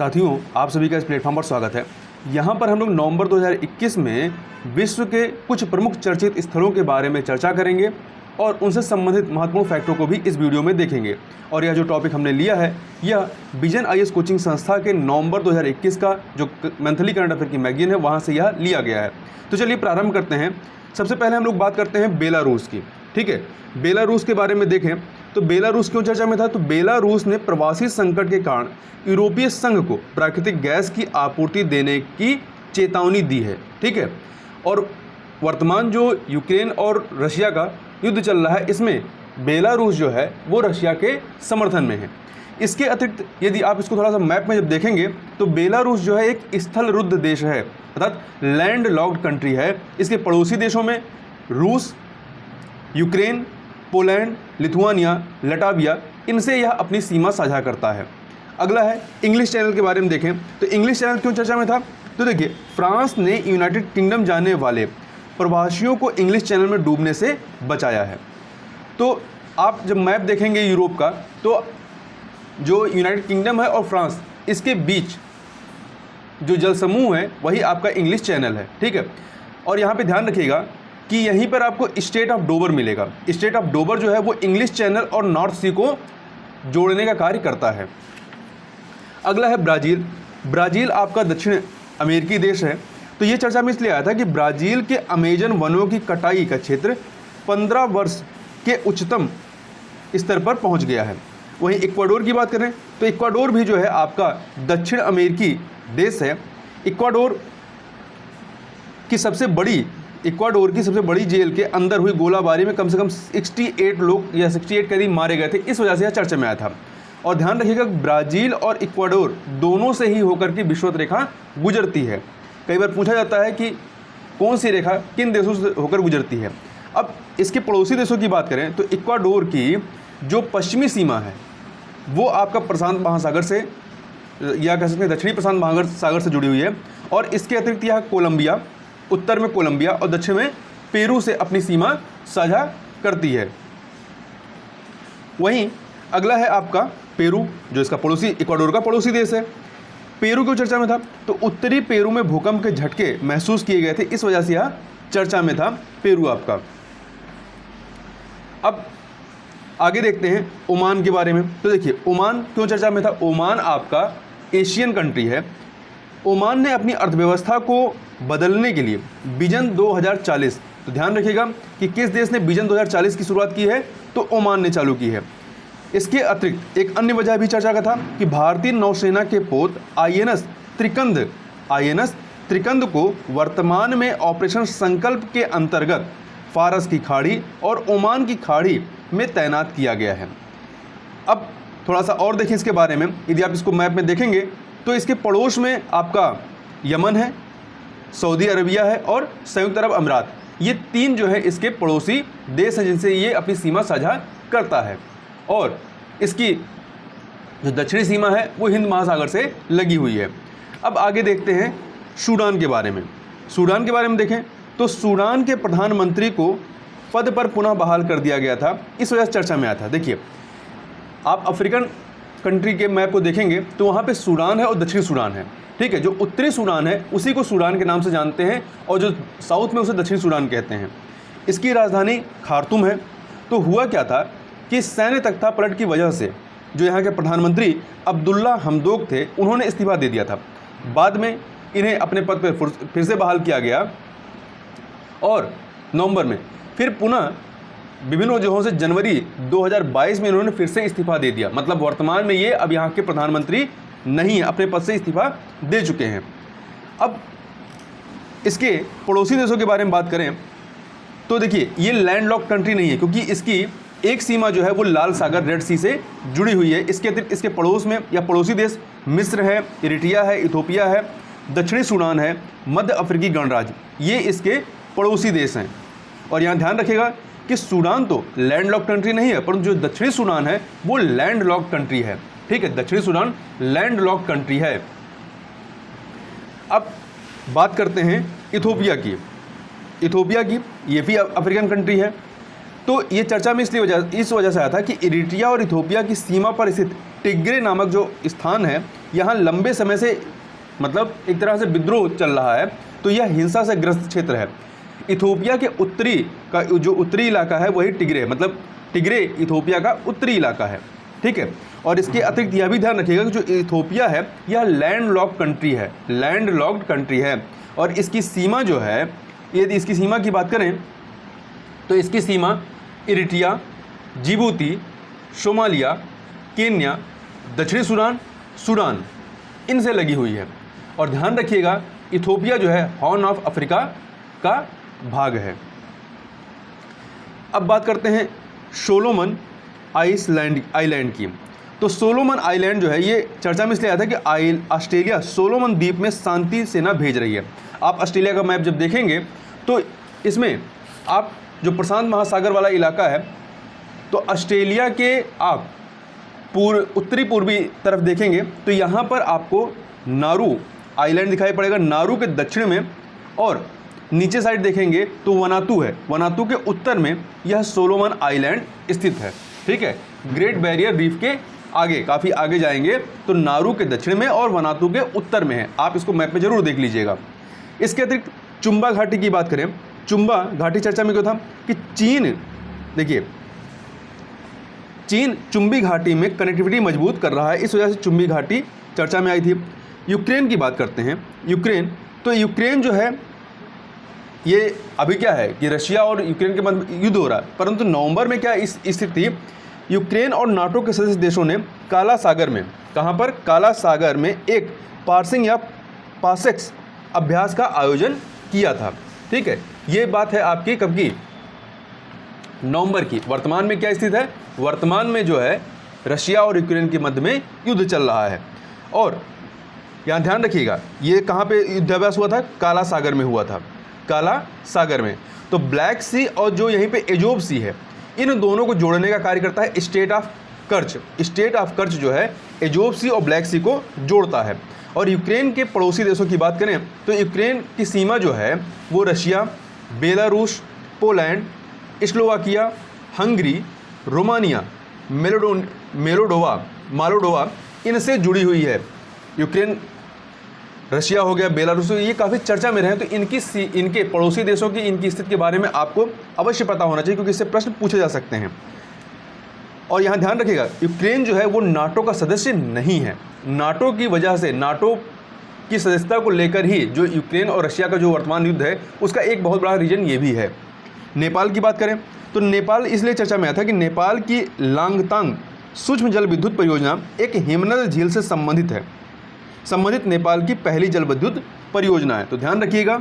साथियों, आप सभी का इस प्लेटफॉर्म पर स्वागत है। यहाँ पर हम लोग नवंबर 2021 में विश्व के कुछ प्रमुख चर्चित स्थलों के बारे में चर्चा करेंगे और उनसे संबंधित महत्वपूर्ण फैक्टों को भी इस वीडियो में देखेंगे। और यह जो टॉपिक हमने लिया है यह विजन आईएएस कोचिंग संस्था के नवंबर 2021 का जो मंथली करंट अफेयर की मैगजीन है वहाँ से यह लिया गया है। तो चलिए प्रारंभ करते हैं। सबसे पहले हम लोग बात करते हैं बेलारूस की। ठीक है, बेलारूस के बारे में देखें तो बेलारूस क्यों चर्चा में था, तो बेलारूस ने प्रवासी संकट के कारण यूरोपीय संघ को प्राकृतिक गैस की आपूर्ति देने की चेतावनी दी है। ठीक है, और वर्तमान जो यूक्रेन और रशिया का युद्ध चल रहा है इसमें बेलारूस जो है वो रशिया के समर्थन में है। इसके अतिरिक्त यदि आप इसको थोड़ा सा मैप में जब देखेंगे तो बेलारूस जो है एक स्थल रुद्ध देश है, अर्थात लैंड लॉक्ड कंट्री है। इसके पड़ोसी देशों में रूस, यूक्रेन, पोलैंड, लिथुआनिया, लटाविया, इनसे यह अपनी सीमा साझा करता है। अगला है इंग्लिश चैनल के बारे में देखें तो इंग्लिश चैनल क्यों चर्चा में था, तो देखिए फ्रांस ने यूनाइटेड किंगडम जाने वाले प्रवासियों को इंग्लिश चैनल में डूबने से बचाया है। तो आप जब मैप देखेंगे यूरोप का तो जो यूनाइटेड किंगडम है और फ्रांस, इसके बीच जो जल समूह है वही आपका इंग्लिश चैनल है। ठीक है, और यहाँ पे ध्यान रखिएगा कि यहीं पर आपको स्टेट ऑफ डोवर मिलेगा। स्टेट ऑफ डोवर जो है वो इंग्लिश चैनल और नॉर्थ सी को जोड़ने का कार्य करता है। अगला है ब्राज़ील। ब्राज़ील आपका दक्षिण अमेरिकी देश है। तो ये चर्चा में इसलिए आया था कि ब्राज़ील के अमेजन वनों की कटाई का क्षेत्र 15 वर्ष के उच्चतम स्तर पर पहुंच गया है। वहीं इक्वाडोर की बात करें तो इक्वाडोर भी जो है आपका दक्षिण अमेरिकी देश है। इक्वाडोर की सबसे बड़ी जेल के अंदर हुई गोलाबारी में कम से कम 68 लोग या 68 कैदी मारे गए थे। इस वजह से यह चर्चा में आया था। और ध्यान रखिएगा ब्राज़ील और इक्वाडोर दोनों से ही होकर के विषुवत रेखा गुजरती है। कई बार पूछा जाता है कि कौन सी रेखा किन देशों से होकर गुजरती है। अब इसके पड़ोसी देशों की बात करें तो इक्वाडोर की जो पश्चिमी सीमा है वो आपका प्रशांत महासागर से या कह सकते हैं दक्षिणी प्रशांत महासागर से जुड़ी हुई है। और इसके अतिरिक्त यह कोलंबिया, उत्तर में कोलंबिया और दक्षिण में पेरू से अपनी सीमा साझा करती है। वहीं अगला है आपका पेरू, जो इसका पड़ोसी इक्वाडोर का पड़ोसी देश है। पेरू क्यों चर्चा में था, तो उत्तरी पेरू में भूकंप के झटके महसूस किए गए थे, इस वजह से यह चर्चा में था पेरू आपका। अब आगे देखते हैं ओमान के बारे में। तो देखिए ओमान क्यों चर्चा में था, ओमान आपका एशियन कंट्री है। ओमान ने अपनी अर्थव्यवस्था को बदलने के लिए विजन 2040, तो ध्यान रखिएगा कि किस देश ने विजन 2040 की शुरुआत की है, तो ओमान ने चालू की है। इसके अतिरिक्त एक अन्य वजह भी चर्चा का था कि भारतीय नौसेना के पोत आईएनएस त्रिकंद को वर्तमान में ऑपरेशन संकल्प के अंतर्गत फारस की खाड़ी और ओमान की खाड़ी में तैनात किया गया है। अब थोड़ा सा और देखें इसके बारे में। यदि आप इसको मैप में देखेंगे तो इसके पड़ोस में आपका यमन है, सऊदी अरबिया है और संयुक्त अरब अमीरात। ये तीन जो है इसके पड़ोसी देश हैं जिनसे ये अपनी सीमा साझा करता है। और इसकी जो दक्षिणी सीमा है वो हिंद महासागर से लगी हुई है। अब आगे देखते हैं सूडान के बारे में। सूडान के बारे में देखें तो सूडान के प्रधानमंत्री को पद पर पुनः बहाल कर दिया गया था, इस वजह से चर्चा में आया था। देखिए आप अफ्रीकन कंट्री के मैप को देखेंगे तो वहाँ पे सूडान है और दक्षिणी सूडान है। ठीक है, जो उत्तरी सूडान है उसी को सूडान के नाम से जानते हैं और जो साउथ में उसे दक्षिणी सूडान कहते हैं। इसकी राजधानी खार्तूम है। तो हुआ क्या था कि सैन्य तख्तापलट की वजह से जो यहाँ के प्रधानमंत्री अब्दुल्ला हमदोक थे उन्होंने इस्तीफा दे दिया था। बाद में इन्हें अपने पद पर फिर से बहाल किया गया और नवंबर में फिर पुनः विभिन्न वजहों से जनवरी 2022 में इन्होंने फिर से इस्तीफा दे दिया। मतलब वर्तमान में ये अब यहाँ के प्रधानमंत्री नहीं है, अपने पद से इस्तीफा दे चुके हैं। अब इसके पड़ोसी देशों के बारे में बात करें तो देखिए ये लैंडलॉक्ड कंट्री नहीं है क्योंकि इसकी एक सीमा जो है वो लाल सागर रेड सी से जुड़ी हुई है। इसके अतिरिक्त इसके पड़ोस में या पड़ोसी देश मिस्र है, इरिट्रिया है, इथोपिया है, दक्षिणी सूडान है, मध्य अफ्रीकी गणराज्य, ये इसके पड़ोसी देश हैं। और यहाँ ध्यान रखिएगा कि सूडान तो लैंडलॉक्ड कंट्री नहीं है परंतु जो दक्षिणी सूडान है वो लैंडलॉक्ड कंट्री है। ठीक है, दक्षिणी सूडान लैंडलॉक्ड कंट्री है। अब बात करते हैं इथोपिया की। ये भी अफ्रीकन कंट्री है। तो ये चर्चा में इस वजह से आया था कि इरिट्रिया और इथोपिया की सीमा पर स्थित टिग्रे नामक जो स्थान है, यहाँ लंबे समय से मतलब एक तरह से विद्रोह चल रहा है, तो यह हिंसा से ग्रस्त क्षेत्र है। इथोपिया के उत्तरी का जो उत्तरी इलाका है वही टिग्रे, मतलब टिग्रे इथोपिया का उत्तरी इलाका है, ठीक है। और इसके अतिरिक्त यह भी ध्यान रखिएगा कि जो इथोपिया है यह लैंड लॉक्ड कंट्री है, लैंड लॉक्ड कंट्री है। और इसकी सीमा जो है, यदि इसकी सीमा की बात करें तो इसकी सीमा इरिट्रिया, जिबूती, सोमालिया, केन्या, दक्षिणी सूडान, सूडान इनसे लगी हुई है। और ध्यान रखिएगा इथोपिया जो है हॉर्न ऑफ अफ्रीका का भाग है। अब बात करते हैं सोलोमन आइलैंड की। तो सोलोमन आइलैंड जो है ये चर्चा में इसलिए आया था कि ऑस्ट्रेलिया सोलोमन द्वीप में शांति सेना भेज रही है। आप ऑस्ट्रेलिया का मैप जब देखेंगे तो इसमें आप जो प्रशांत महासागर वाला इलाका है, तो ऑस्ट्रेलिया के आप उत्तरी पूर्वी तरफ देखेंगे तो यहाँ पर आपको नारू आइलैंड दिखाई पड़ेगा, नारू के दक्षिण में। और नीचे साइड देखेंगे तो वनातू है, वनातू के उत्तर में यह सोलोमन आइलैंड स्थित है, ठीक है। ग्रेट बैरियर रीफ के आगे, काफ़ी आगे जाएंगे तो नारू के दक्षिण में और वनातू के उत्तर में है। आप इसको मैप में जरूर देख लीजिएगा। इसके अतिरिक्त चुम्बा घाटी की बात करें, चुम्बा घाटी चर्चा में क्यों था कि चीन, देखिए चीन चुम्बी घाटी में कनेक्टिविटी मजबूत कर रहा है, इस वजह से चुम्बी घाटी चर्चा में आई थी। यूक्रेन की बात करते हैं, यूक्रेन, तो यूक्रेन जो है ये अभी क्या है कि रशिया और यूक्रेन के मध्य युद्ध हो रहा है, परंतु नवंबर में क्या इस स्थिति थी, यूक्रेन और नाटो के सदस्य देशों ने काला सागर में, कहाँ पर, काला सागर में एक पार्सिंग या पासेक्स अभ्यास का आयोजन किया था, ठीक है। ये बात है आपकी कब की, नवंबर की। वर्तमान में क्या स्थिति है, वर्तमान में जो है रशिया और यूक्रेन के मध्य में युद्ध चल रहा है। और यहाँ ध्यान रखिएगा ये कहाँ पे युद्धाभ्यास हुआ था, काला सागर में हुआ था, काला सागर में। तो ब्लैक सी और जो यहीं पे एजोब सी है, इन दोनों को जोड़ने का कार्य करता है स्टेट ऑफ कर्च। स्टेट ऑफ कर्च जो है एजोब सी और ब्लैक सी को जोड़ता है। और यूक्रेन के पड़ोसी देशों की बात करें तो यूक्रेन की सीमा जो है वो Russia, Belarus, Poland, Slovakia, Hungary, Romania, Moldova इनसे जुड़ी हुई है। यूक्रेन, रशिया हो गया, बेलारूस, ये काफ़ी चर्चा में रहे, तो इनके पड़ोसी देशों की इनकी स्थिति के बारे में आपको अवश्य पता होना चाहिए, क्योंकि इससे प्रश्न पूछे जा सकते हैं। और यहाँ ध्यान रखिएगा यूक्रेन जो है वो नाटो का सदस्य नहीं है। नाटो की वजह से, नाटो की सदस्यता को लेकर ही जो यूक्रेन और रशिया का जो वर्तमान युद्ध है उसका एक बहुत बड़ा रीजन ये भी है। नेपाल की बात करें तो नेपाल इसलिए चर्चा में आया था कि नेपाल की लांगतांग सूक्ष्म जल विद्युत परियोजना एक हिमनद झील से संबंधित है, संबंधित नेपाल की पहली जल विद्युत परियोजना है। तो ध्यान रखिएगा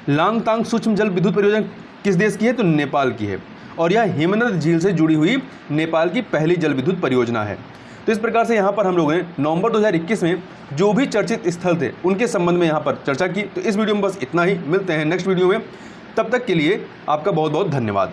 लांगतांग सूक्ष्म जल विद्युत परियोजना किस देश की है, तो नेपाल की है। और यह हिमनद झील से जुड़ी हुई नेपाल की पहली जल विद्युत परियोजना है। तो इस प्रकार से यहाँ पर हम लोगों ने नवंबर 2021 में जो भी चर्चित स्थल थे उनके संबंध में यहाँ पर चर्चा की। तो इस वीडियो में बस इतना ही, मिलते हैं नेक्स्ट वीडियो में, तब तक के लिए आपका बहुत बहुत धन्यवाद।